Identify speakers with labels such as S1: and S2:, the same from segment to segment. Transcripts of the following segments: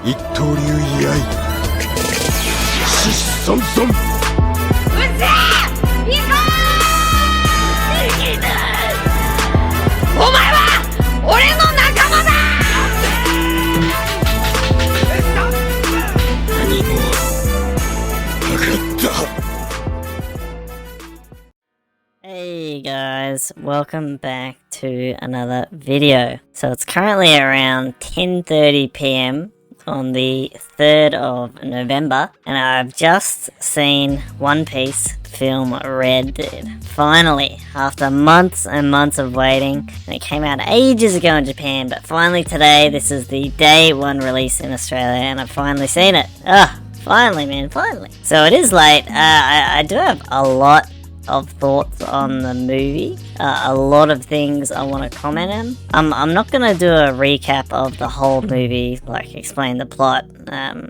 S1: 一刀流居合獅子孫孫
S2: うっせえ行こうお前は俺の仲間だ
S1: 何も分かった。
S3: Hey guys, welcome back to another video. So it's currently around 10:30 PM on the 3rd of November, and I've just seen One Piece film Red Dead. Finally, after months and months of waiting, and it came out ages ago in Japan, but finally today, this is the day one release in Australia, and I've finally seen it. Finally man, finally. So it is late. I do have a lot of thoughts on the movie, a lot of things I want to comment on. I'm not going to do a recap of the whole movie, like explain the plot.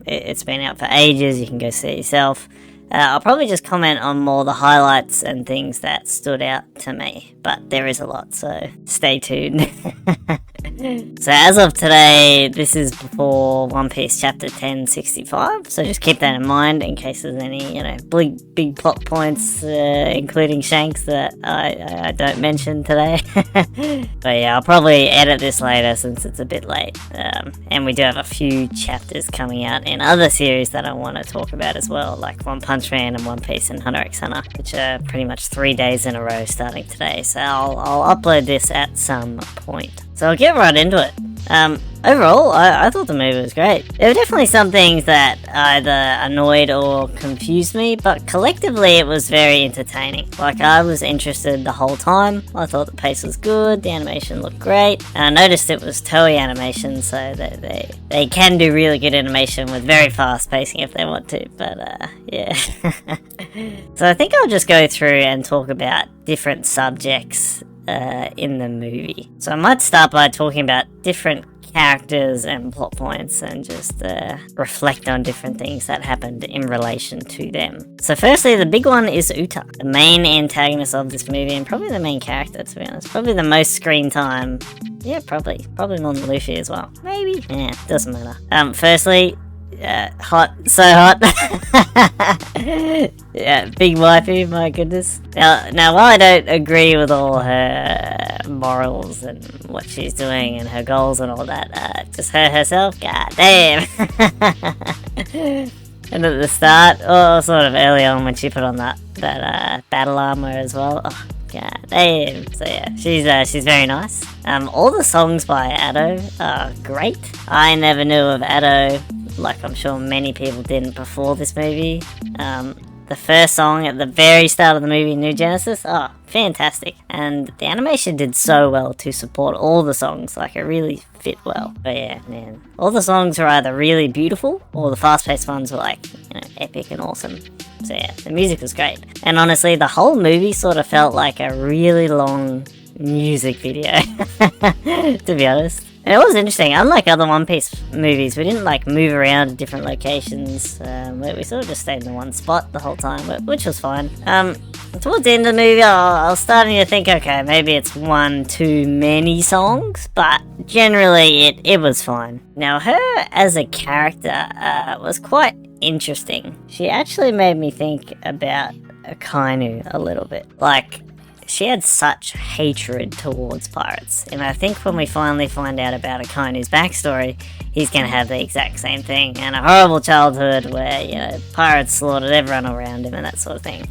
S3: It's been out for ages, you can go see it yourself. I'll probably just comment on more the highlights and things that stood out to me, but there is a lot, so stay tuned. So as of today, this is before One Piece chapter 1065, so just keep that in mind in case there's any, big plot points, including Shanks, that I don't mention today. But yeah, I'll probably edit this later since it's a bit late, and we do have a few chapters coming out in other series that I want to talk about as well, like One Punch Man and One Piece and Hunter x Hunter, which are pretty much 3 days in a row starting today, so I'll upload this at some point. So I'll get right into it. Overall, I thought the movie was great. There were definitely some things that either annoyed or confused me, but collectively it was very entertaining. Like, I was interested the whole time. I thought the pace was good, the animation looked great, and I noticed it was Toei animation, so they can do really good animation with very fast pacing if they want to, but yeah. So I think I'll just go through and talk about different subjects in the movie. So I might start by talking about different characters and plot points and just reflect on different things that happened in relation to them. So firstly, the big one is Uta, the main antagonist of this movie and probably the main character, to be honest. Probably the most screen time. Yeah, probably more than Luffy as well. Maybe. Yeah, doesn't matter. Firstly, hot, so hot. Yeah, big waifu, my goodness. Now, while I don't agree with all her morals and what she's doing and her goals and all that, just her herself, god damn. And at the start, or sort of early on when she put on that battle armor as well, oh god damn. So yeah, she's very nice. All the songs by Ado are great. I never knew of Ado, like I'm sure many people didn't before this movie. The first song at the very start of the movie, New Genesis, fantastic. And the animation did so well to support all the songs, like it really fit well. But yeah, man, all the songs were either really beautiful or the fast-paced ones were like, epic and awesome. So yeah, the music was great. And honestly, the whole movie sort of felt like a really long music video, to be honest. And it was interesting. Unlike other One Piece movies, we didn't move around to different locations. We sort of just stayed in one spot the whole time, which was fine. Towards the end of the movie, I was starting to think, okay, maybe it's one too many songs, but generally it was fine. Now, her as a character was quite interesting. She actually made me think about Akainu a little bit. She had such hatred towards pirates, and I think when we finally find out about Akainu's backstory, he's going to have the exact same thing, and a horrible childhood where, pirates slaughtered everyone around him and that sort of thing.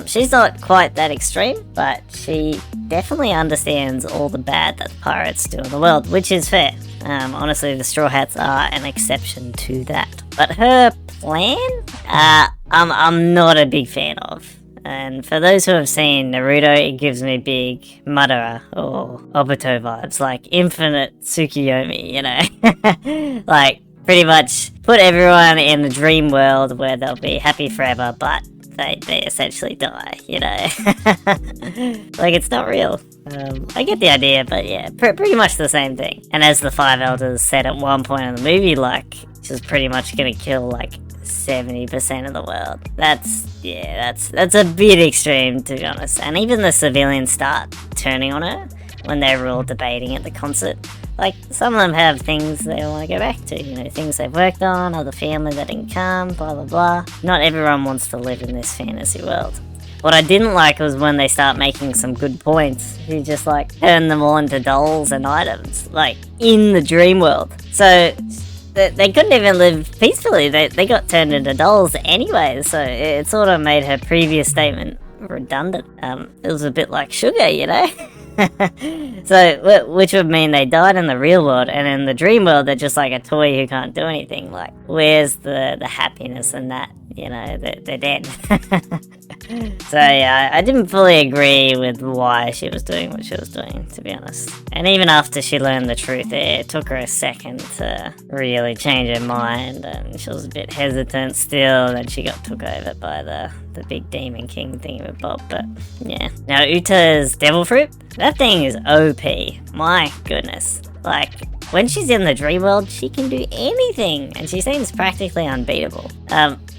S3: She's not quite that extreme, but she definitely understands all the bad that the pirates do in the world, which is fair. Honestly, the Straw Hats are an exception to that. But her plan, I'm not a big fan of. And for those who have seen Naruto, it gives me big Madara or Obito vibes, like infinite Tsukiyomi, pretty much put everyone in a dream world where they'll be happy forever, but they essentially die, it's not real. I get the idea, but yeah, pretty much the same thing. And as the Five Elders said at one point in the movie, she's pretty much gonna kill 70% of the world. That's a bit extreme, to be honest. And even the civilians start turning on her when they were all debating at the concert. Like, some of them have things they want to go back to, you know, things they've worked on, other family that didn't come, blah blah blah. Not everyone wants to live in this fantasy world. What I didn't like was when they start making some good points, you just like turn them all into dolls and items, like in the dream world. So they couldn't even live peacefully, they got turned into dolls anyway, so it sort of made her previous statement redundant. It was a bit like sugar, you know? So, which would mean they died in the real world, and in the dream world, they're just like a toy who can't do anything. Like, where's the happiness in that? You know, they're dead. So, yeah, I didn't fully agree with why she was doing what she was doing, to be honest. And even after she learned the truth, it took her a second to really change her mind, and she was a bit hesitant still, and then she got took over by the big Demon King thingamabob, but yeah. Now, Uta's Devil Fruit, that thing is OP. My goodness. Like, when she's in the dream world, she can do anything, and she seems practically unbeatable.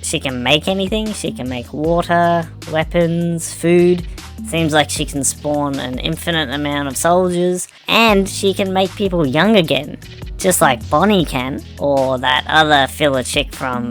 S3: She can make anything. She can make water, weapons, food. Seems like she can spawn an infinite amount of soldiers, and she can make people young again, just like Bonnie can, or that other filler chick from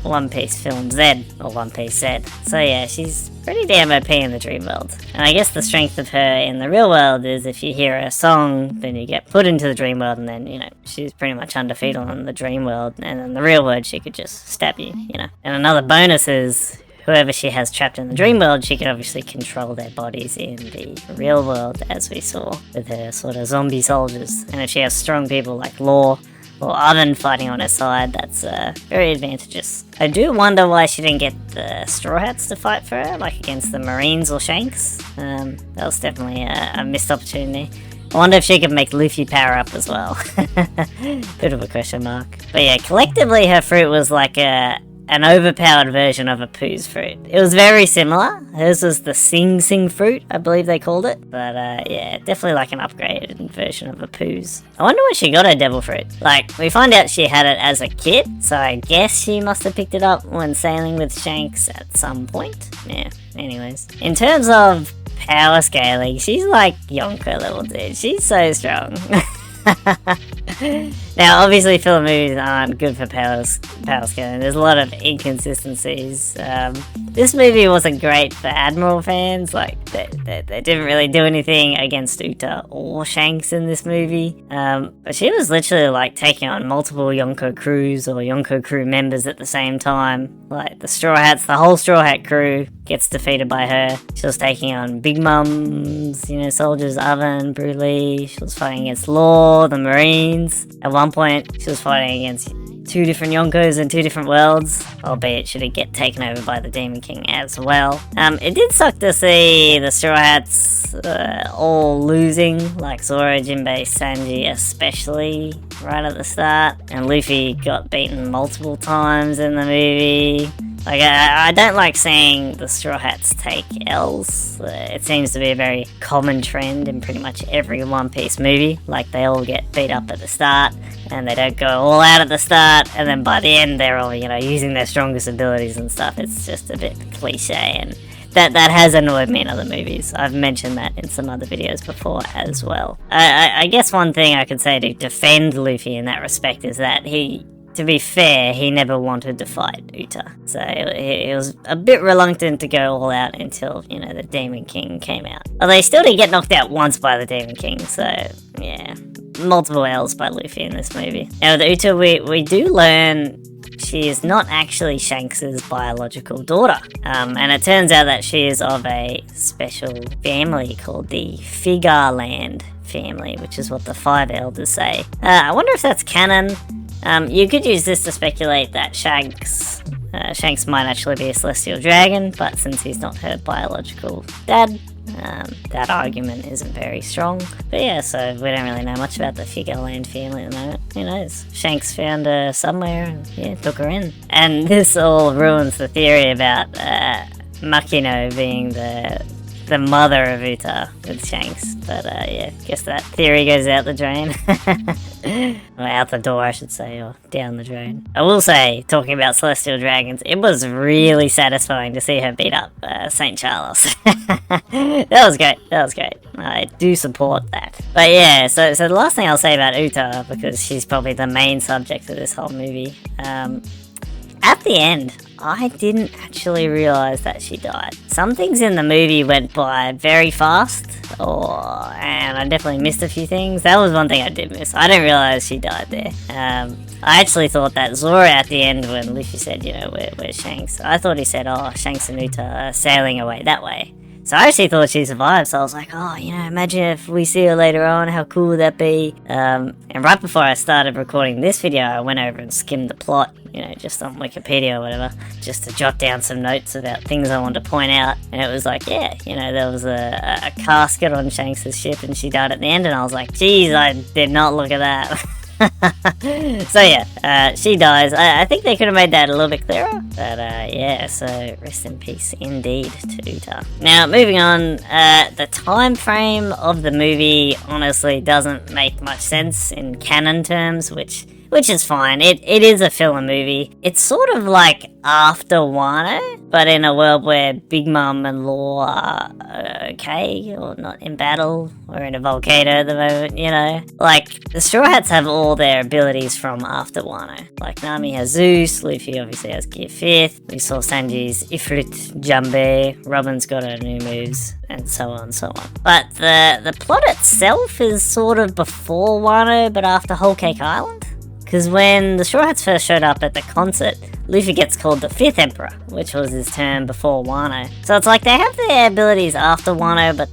S3: One Piece film Z, or One Piece Z. So yeah, she's pretty damn OP in the dream world. And I guess the strength of her in the real world is if you hear her song, then you get put into the dream world, and then, you know, she's pretty much undefeatable in the dream world, and in the real world she could just stab you, you know. And another bonus is, whoever she has trapped in the dream world, she can obviously control their bodies in the real world, as we saw with her sort of zombie soldiers. And if she has strong people like Law or Oven fighting on her side, that's very advantageous. I do wonder why she didn't get the Straw Hats to fight for her, like against the Marines or Shanks. That was definitely a missed opportunity. I wonder if she could make Luffy power up as well. Bit of a question mark. But yeah, collectively her fruit was like an overpowered version of a Pooh's fruit. It was very similar. Hers was the Sing Sing fruit, I believe they called it. But yeah, definitely like an upgraded version of a Pooh's. I wonder when she got her devil fruit. Like, we find out she had it as a kid, so I guess she must have picked it up when sailing with Shanks at some point. Yeah, anyways. In terms of power scaling, she's like Yonko level, dude. She's so strong. Now, obviously, filler movies aren't good for power scaling. There's a lot of inconsistencies. This movie wasn't great for Admiral fans. Like, they didn't really do anything against Uta or Shanks in this movie. But she was literally, like, taking on multiple Yonko crews or Yonko crew members at the same time. Like, the Straw Hats, the whole Straw Hat crew gets defeated by her. She was taking on Big Mum's, you know, soldiers, Oven, Brulee. She was fighting against Law, the Marines. At one point, she was fighting against two different Yonkos in two different worlds, albeit she did get taken over by the Demon King as well. It did suck to see the Straw Hats all losing, like Zoro, Jinbei, Sanji especially, right at the start. And Luffy got beaten multiple times in the movie. Like, I don't like seeing the Straw Hats take L's. It seems to be a very common trend in pretty much every One Piece movie. Like, they all get beat up at the start, and they don't go all out at the start, and then by the end they're all, you know, using their strongest abilities and stuff. It's just a bit cliche, and that has annoyed me in other movies. I've mentioned that in some other videos before as well. I guess one thing I could say to defend Luffy in that respect is that to be fair, he never wanted to fight Uta. So he was a bit reluctant to go all out until, you know, the Demon King came out. Although he still did get knocked out once by the Demon King, so yeah. Multiple L's by Luffy in this movie. Now with Uta, we do learn she is not actually Shanks' biological daughter. And it turns out that she is of a special family called the Figarland family, which is what the Five Elders say. I wonder if that's canon. You could use this to speculate that Shanks might actually be a celestial dragon, but since he's not her biological dad, that argument isn't very strong. But yeah, so we don't really know much about the Figarland family at the moment. Who knows? Shanks found her somewhere and, yeah, took her in. And this all ruins the theory about Makino being the mother of Uta with Shanks. But yeah, guess that theory goes out the drain. Or out the door, I should say, or down the drain. I will say, talking about Celestial Dragons, it was really satisfying to see her beat up St. Charles. That was great. I do support that. But yeah, so the last thing I'll say about Uta, because she's probably the main subject of this whole movie, at the end, I didn't actually realise that she died. Some things in the movie went by very fast, and I definitely missed a few things. That was one thing I did miss. I didn't realise she died there. I actually thought that Zoro at the end, when Luffy said, you know, where's Shanks? I thought he said, oh, Shanks and Uta are sailing away that way. So I actually thought she survived, so I was like, oh, you know, imagine if we see her later on, how cool would that be? And right before I started recording this video, I went over and skimmed the plot, you know, just on Wikipedia or whatever, just to jot down some notes about things I wanted to point out. And it was like, yeah, you know, there was a casket on Shanks' ship and she died at the end, and I was like, geez, I did not look at that. So yeah, she dies. I think they could have made that a little bit clearer, but yeah, so rest in peace indeed to Uta. Now moving on, the time frame of the movie honestly doesn't make much sense in canon terms, which is fine. It is a filler movie. It's sort of like after Wano, but in a world where Big Mom and Law are okay, or not in battle, or in a volcano at the moment, you know? Like, the Straw Hats have all their abilities from after Wano. Like, Nami has Zeus, Luffy obviously has Gear 5th, we saw Sanji's Ifrit, Jambe, Robin's got her new moves, and so on and so on. But the plot itself is sort of before Wano, but after Whole Cake Island. Because when the Straw Hats first showed up at the concert, Luffy gets called the 5th Emperor, which was his term before Wano. So it's like they have their abilities after Wano, but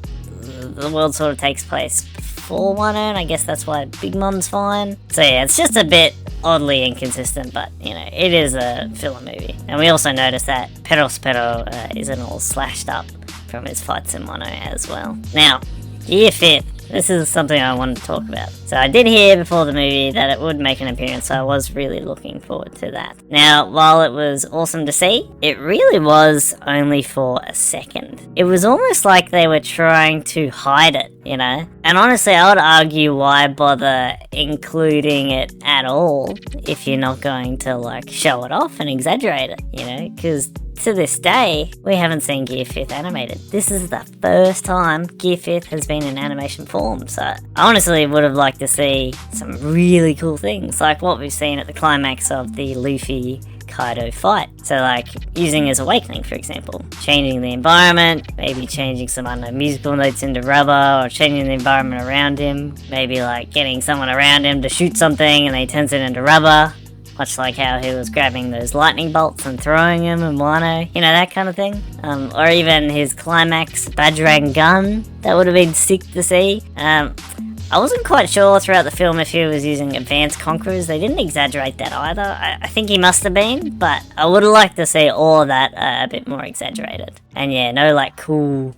S3: the world sort of takes place before Wano, and I guess that's why Big Mom's fine. So yeah, it's just a bit oddly inconsistent, but you know, it is a filler movie. And we also noticed that Perospero isn't all slashed up from his fights in Wano as well. Now, Gear 5th. This is something I wanted to talk about. So I did hear before the movie that it would make an appearance, so I was really looking forward to that. Now, while it was awesome to see, it really was only for a second. It was almost like they were trying to hide it, you know? And honestly, I would argue why bother including it at all if you're not going to, like, show it off and exaggerate it, you know? Because to this day, we haven't seen Gear 5th animated. This is the first time Gear 5th has been in animation form, so I honestly would have liked to see some really cool things, like what we've seen at the climax of the Luffy Kaido fight. So like, using his awakening, for example. Changing the environment, maybe changing some, I don't know, musical notes into rubber, or changing the environment around him. Maybe like getting someone around him to shoot something and then he turns it into rubber. Much like how he was grabbing those lightning bolts and throwing them in Wano, you know, that kind of thing. Or even his climax Bajrang gun, that would have been sick to see. I wasn't quite sure throughout the film if he was using advanced conquerors. They didn't exaggerate that either. I think he must have been, but I would have liked to see all of that a bit more exaggerated. And yeah, no like cool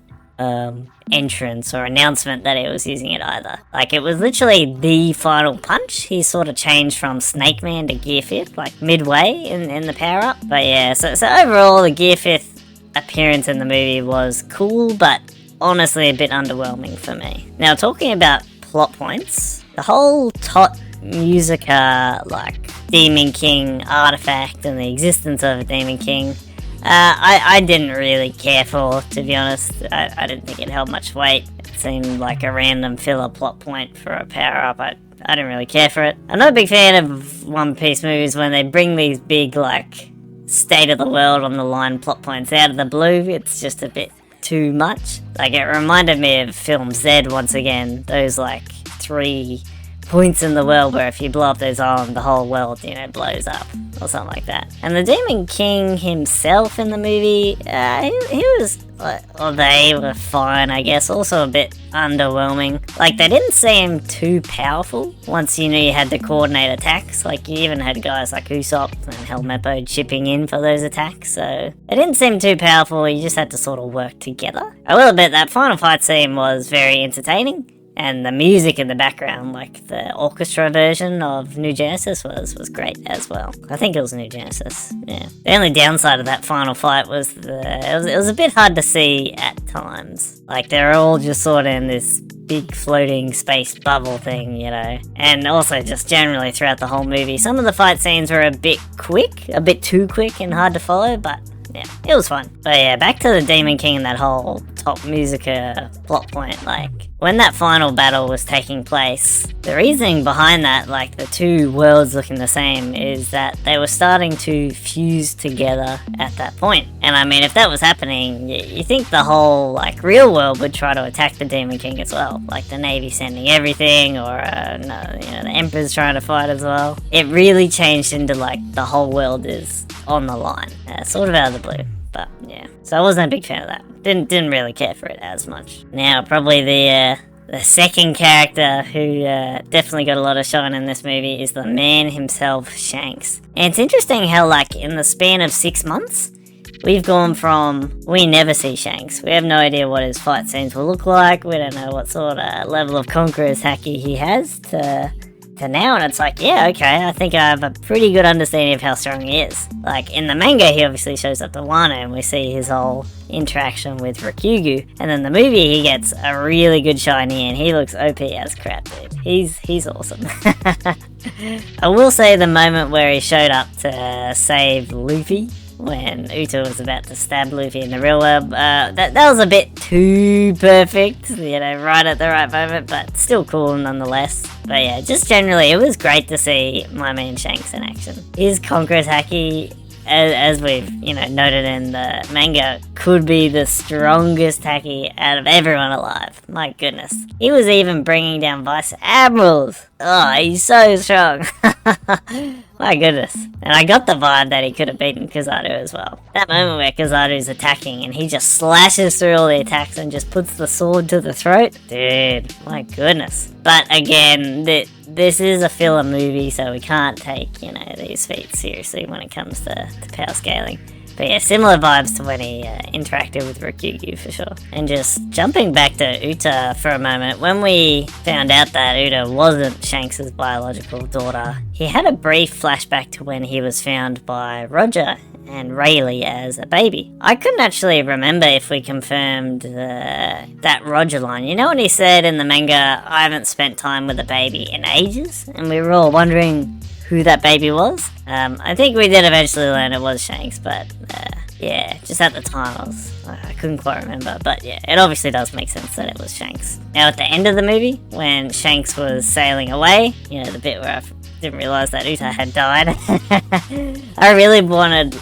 S3: entrance or announcement that he was using it either. Like, it was literally the final punch. He sort of changed from Snake Man to Gear 5th, like midway in the power up. But yeah, so overall the Gear 5th appearance in the movie was cool, but honestly a bit underwhelming for me. Now, talking about plot points, the whole Tot Musica, like, Demon King artifact and the existence of a Demon King, I didn't really care for, to be honest. I didn't think it held much weight. It seemed like a random filler plot point for a power-up. I didn't really care for it. I'm not a big fan of One Piece movies when they bring these big, like, state-of-the-world on the line plot points out of the blue. It's just a bit too much. Like, it reminded me of film Z once again. Those, like, 3 points in the world where if you blow up those islands, the whole world, you know, blows up, or something like that. And the Demon King himself in the movie, he was, or they were fine, I guess, also a bit underwhelming. Like, they didn't seem too powerful once you knew you had to coordinate attacks. Like, you even had guys like Usopp and Helmeppo chipping in for those attacks, so they didn't seem too powerful. You just had to sort of work together. I will admit that final fight scene was very entertaining. And the music in the background, like the orchestra version of New Genesis, was great as well. I think it was New Genesis, yeah. The only downside of that final fight was it was a bit hard to see at times. Like, they're all just sort of in this big floating space bubble thing, you know. And also just generally throughout the whole movie, some of the fight scenes were a bit quick, a bit too quick and hard to follow, but yeah, it was fun. But yeah, back to the Demon King and that whole Tot Musica plot point. Like, when that final battle was taking place, the reasoning behind that, like the two worlds looking the same, is that they were starting to fuse together at that point. And I mean, if that was happening, you think the whole, like, real world would try to attack the Demon King as well. Like the Navy sending everything, or, no, you know, the Emperor's trying to fight as well. It really changed into, like, the whole world is on the line. Sort of out of the blue. But yeah, so I wasn't a big fan of that. Didn't really care for it as much. Now, probably the second character who definitely got a lot of shine in this movie is the man himself, Shanks. And it's interesting how, like, in the span of 6 months, we've gone from, we never see Shanks. We have no idea what his fight scenes will look like. We don't know what sort of level of conqueror's haki he has to now, and it's like, yeah, okay, I think I have a pretty good understanding of how strong he is. Like, in the manga, he obviously shows up to Wano, and we see his whole interaction with Ryugu, and then the movie, he gets a really good shiny, and he looks OP as crap, dude. He's awesome. I will say the moment where he showed up to save Luffy, when Uta was about to stab Luffy in the real world, that was a bit too perfect, you know, right at the right moment, but still cool nonetheless. But yeah, just generally, it was great to see my man Shanks in action. His Conqueror's Haki, as we've, you know, noted in the manga, could be the strongest Haki out of everyone alive. My goodness. He was even bringing down Vice Admirals. Oh, he's so strong. My goodness. And I got the vibe that he could have beaten Kizaru as well. That moment where Kizaru's attacking and he just slashes through all the attacks and just puts the sword to the throat. Dude, my goodness. But again, this is a filler movie, so we can't take, you know, these feats seriously when it comes to power scaling. But yeah, similar vibes to when he interacted with Ryugu for sure. And just jumping back to Uta for a moment, when we found out that Uta wasn't Shanks' biological daughter, he had a brief flashback to when he was found by Roger and Rayleigh as a baby. I couldn't actually remember if we confirmed that Roger line. You know what he said in the manga, I haven't spent time with a baby in ages? And we were all wondering who that baby was. I think we did eventually learn it was Shanks, but yeah, just at the time I couldn't quite remember. But yeah, it obviously does make sense that it was Shanks. Now at the end of the movie, when Shanks was sailing away, you know, the bit where I didn't realise that Uta had died, I really wanted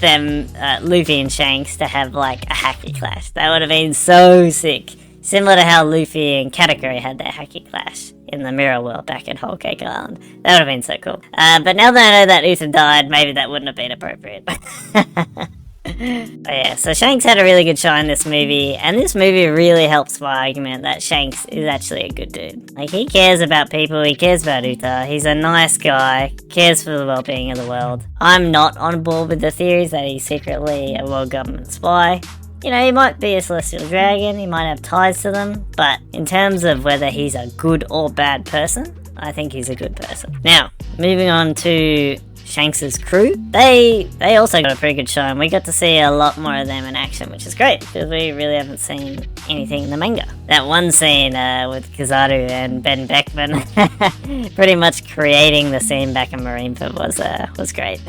S3: them, Luffy and Shanks, to have like a haki clash. That would have been so sick. Similar to how Luffy and Katakuri had their haki clash in the Mirror World back at Whole Cake Island. That would have been so cool. But now that I know that Uta died, maybe that wouldn't have been appropriate. But yeah, so Shanks had a really good shine in this movie, and this movie really helps my argument that Shanks is actually a good dude. Like, he cares about people, he cares about Uta, he's a nice guy, cares for the well-being of the world. I'm not on board with the theories that he's secretly a world government spy. You know, he might be a celestial dragon, he might have ties to them, but in terms of whether he's a good or bad person, I think he's a good person. Now, moving on to Shanks' crew, they also got a pretty good shine. We got to see a lot more of them in action, which is great, because we really haven't seen anything in the manga. That one scene with Kizaru and Ben Beckman pretty much creating the scene back in Marineford was great.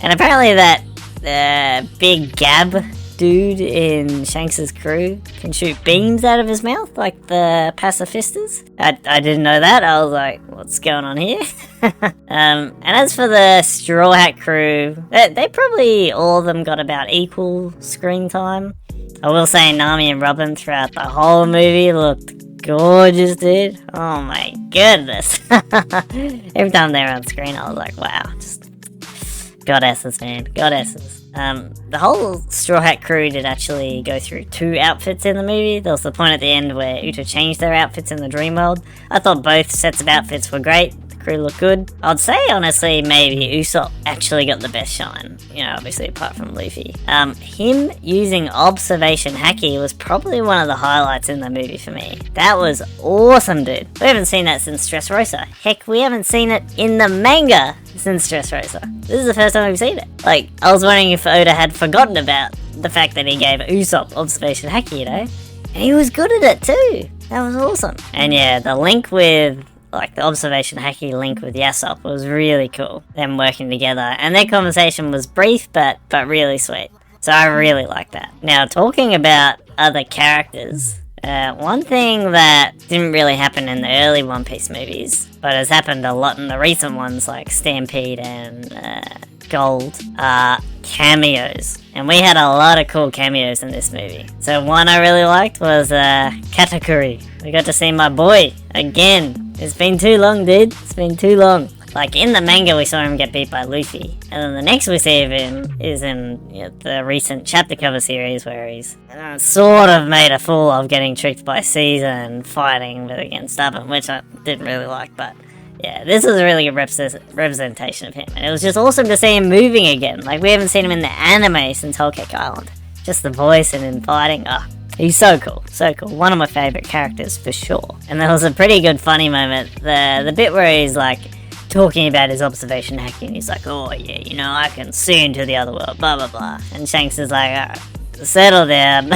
S3: And apparently that big Gab dude in Shanks' crew can shoot beams out of his mouth like the pacifistas. I didn't know that. I was like, what's going on here? And as for the Straw Hat crew, they probably all of them got about equal screen time. I will say Nami and Robin throughout the whole movie looked gorgeous, dude. Oh my goodness. Every time they were on screen, I was like, wow, just goddesses, man, goddesses. The whole Straw Hat crew did actually go through 2 outfits in the movie. There was the point at the end where Uta changed their outfits in the dream world. I thought both sets of outfits were great. The crew looked good. I'd say, honestly, maybe Usopp actually got the best shine. You know, obviously, apart from Luffy. Him using observation haki was probably one of the highlights in the movie for me. That was awesome, dude. We haven't seen that since Dressrosa. Heck, we haven't seen it in the manga since Dressrosa. This is the first time we've seen it. Like, I was wondering if Oda had forgotten about the fact that he gave Usopp observation haki, you know? And he was good at it too. That was awesome. And yeah, the link with, like, the observation haki link with Usopp was really cool. Them working together. And their conversation was brief, but really sweet. So I really like that. Now, talking about other characters, one thing that didn't really happen in the early One Piece movies, but has happened a lot in the recent ones like Stampede and Gold, are cameos. And we had a lot of cool cameos in this movie. So one I really liked was Katakuri. We got to see my boy again. It's been too long, dude. It's been too long. Like, in the manga, we saw him get beat by Luffy. And then the next we see of him is in the recent chapter cover series where he's sort of made a fool of getting tricked by Caesar and fighting against Stubborn, which I didn't really like. But yeah, this was a really good representation of him. And it was just awesome to see him moving again. Like, we haven't seen him in the anime since Whole Cake Island. Just the voice and him fighting. Oh, he's so cool, so cool. One of my favourite characters for sure. And there was a pretty good funny moment. The bit where he's like talking about his observation hacking. He's like, oh yeah, you know, I can see into the other world, blah blah blah. And Shanks is like, alright, settle down.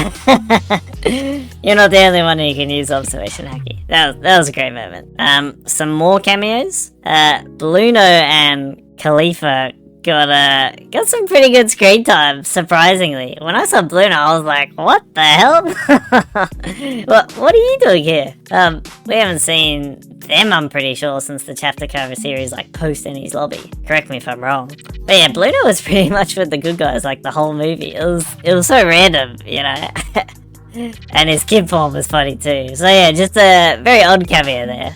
S3: You're not the only one who can use observation hacking. That was a great moment. Some more cameos. Blueno and Kalifa got some pretty good screen time, surprisingly. When I saw Blueno, I was like, what the hell? What are you doing here? We haven't seen them, I'm pretty sure, since the chapter cover series, like, post Enies Lobby. Correct me if I'm wrong. But yeah, Blueno was pretty much with the good guys, like, the whole movie. It was so random, you know? And his kid form was funny too. So yeah, just a very odd cameo there.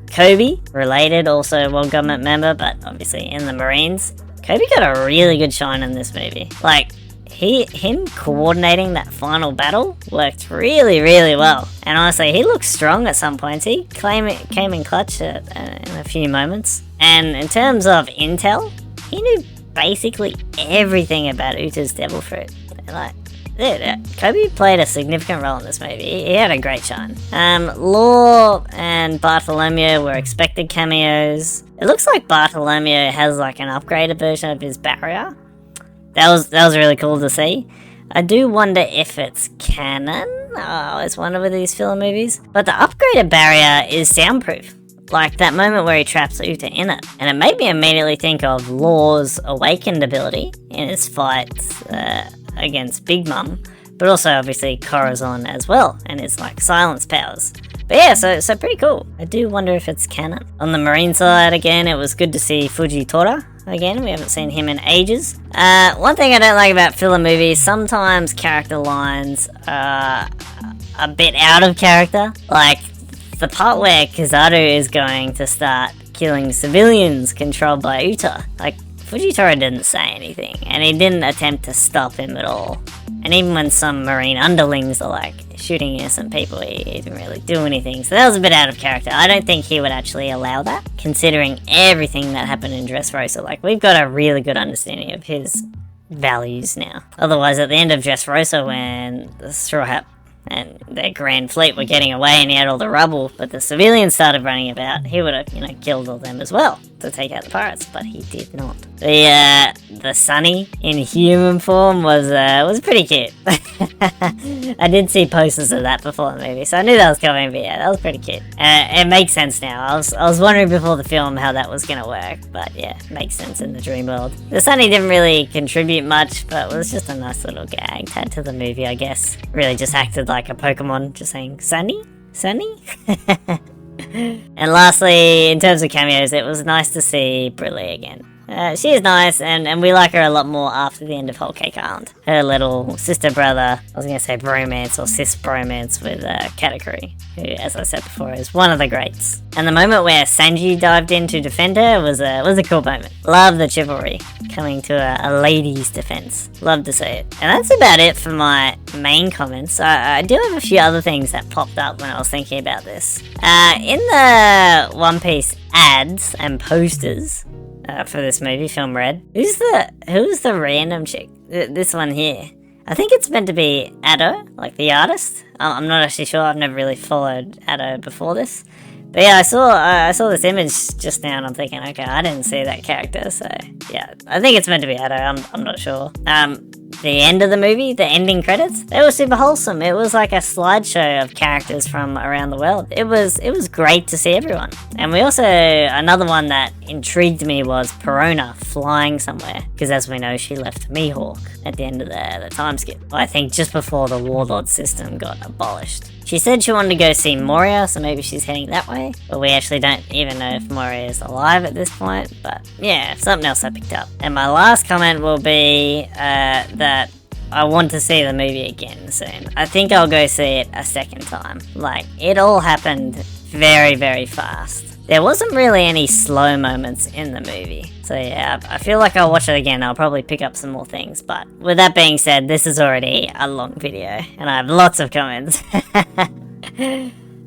S3: Koby, related, also World Government member, but obviously in the Marines. Koby got a really good shine in this movie. Like, him coordinating that final battle worked really, really well. And honestly, he looked strong at some points. He came in clutch in a few moments. And in terms of intel, he knew basically everything about Uta's Devil Fruit. Like, dude, Koby played a significant role in this movie. He had a great shine. Law and Bartolomeo were expected cameos. It looks like Bartolomeo has like an upgraded version of his barrier. That was really cool to see. I do wonder if it's canon. Oh, it's one of these filler movies. But the upgraded barrier is soundproof. Like that moment where he traps Uta in it. And it made me immediately think of Law's awakened ability in his fight against Big Mom. But also obviously Corazon as well, and his like silence powers. But yeah, so pretty cool. I do wonder if it's canon. On the Marine side, again, it was good to see Fujitora. Again, we haven't seen him in ages. One thing I don't like about filler movies, sometimes character lines are a bit out of character. Like, the part where Kizaru is going to start killing civilians controlled by Uta. Like, Fujitora didn't say anything, and he didn't attempt to stop him at all. And even when some Marine underlings are like shooting innocent people, he didn't really do anything. So that was a bit out of character. I don't think he would actually allow that, considering everything that happened in Dressrosa. Like, we've got a really good understanding of his values now. Otherwise, at the end of Dressrosa, when the Straw Hat and their Grand Fleet were getting away and he had all the rubble, but the civilians started running about, he would have, killed all them as well to take out the pirates, but he did not. The Sunny in human form was pretty cute. I did see posters of that before the movie, so I knew that was coming, but yeah, that was pretty cute. It makes sense now. I was wondering before the film how that was gonna work, but yeah, it makes sense in the dream world. The Sunny didn't really contribute much, but it was just a nice little gag to add to the movie, I guess. Really just acted like a Pokemon, just saying, Sunny? Sunny? And lastly, in terms of cameos, it was nice to see Brulee again. She is nice, and we like her a lot more after the end of Whole Cake Island. Her little sister-brother, I was going to say bromance or cis-bromance with Katakuri, who, as I said before, is one of the greats. And the moment where Sanji dived in to defend her was a cool moment. Love the chivalry coming to a lady's defense. Love to see it. And that's about it for my main comments. I do have a few other things that popped up when I was thinking about this. In the One Piece ads and posters for this movie, Film Red, who's the random chick? This one here. I think it's meant to be Ado, like the artist. I'm not actually sure. I've never really followed Ado before this. But yeah, I saw this image just now, and I'm thinking, okay, I didn't see that character, so yeah, I think it's meant to be Ado. I'm not sure. the end of the movie, the ending credits, they were super wholesome. It was like a slideshow of characters from around the world. It was great to see everyone. And we also, another one that intrigued me was Perona flying somewhere, because as we know, she left Mihawk at the end of the time skip. I think just before the warlord system got abolished. She said she wanted to go see Moria, so maybe she's heading that way. But we actually don't even know if Moria is alive at this point. But yeah, something else I picked up. And my last comment will be that I want to see the movie again soon. I think I'll go see it a second time. Like, it all happened very, very fast. There wasn't really any slow moments in the movie. So yeah, I feel like I'll watch it again. I'll probably pick up some more things. But with that being said, this is already a long video. And I have lots of comments.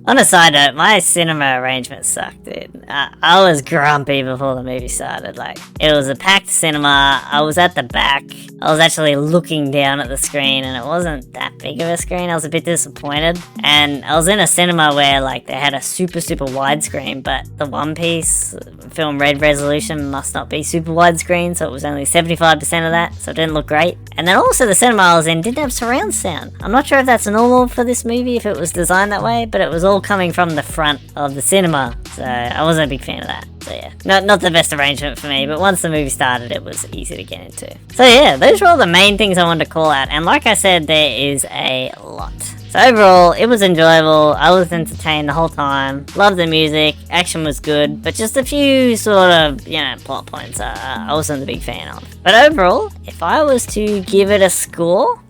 S3: On a side note, my cinema arrangement sucked, dude. I was grumpy before the movie started. Like, it was a packed cinema. I was at the back. I was actually looking down at the screen, and it wasn't that big of a screen. I was a bit disappointed. And I was in a cinema where, like, they had a super, super widescreen, but the One Piece film red resolution must not be super widescreen, so it was only 75% of that, so it didn't look great. And then also the cinema I was in didn't have surround sound. I'm not sure if that's normal for this movie, if it was designed that way, but it was all coming from the front of the cinema, so I wasn't a big fan of that. So yeah, not the best arrangement for me, but once the movie started, it was easy to get into. So yeah, those were all the main things I wanted to call out, and like I said, there is a lot. So overall, it was enjoyable. I was entertained the whole time. Loved the music. Action was good, but just a few sort of, plot points I wasn't a big fan of. But overall, if I was to give it a score,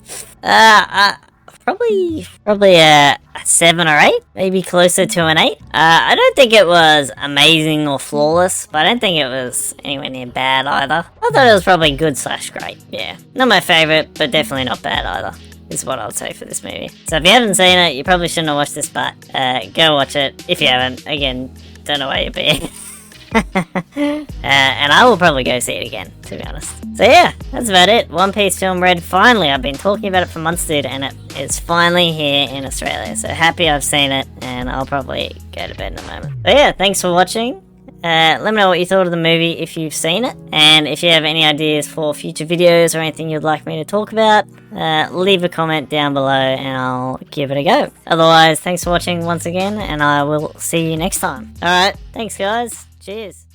S3: probably a 7 or 8, maybe closer to an 8. I don't think it was amazing or flawless, but I don't think it was anywhere near bad either. I thought it was probably good/great. Yeah, not my favorite, but definitely not bad either, is what I would say for this movie. So if you haven't seen it, you probably shouldn't have watched this, but go watch it. If you haven't, again, don't know where you're being. And I will probably go see it again, to be honest. So yeah, that's about it. One Piece Film Red, finally, I've been talking about it for months, dude, and it is finally here in Australia. So happy I've seen it, and I'll probably go to bed in a moment. So yeah, thanks for watching. Let me know what you thought of the movie if you've seen it, and if you have any ideas for future videos or anything you'd like me to talk about, leave a comment down below and I'll give it a go. Otherwise, thanks for watching once again, and I will see you next time. Alright, thanks guys. Cheers.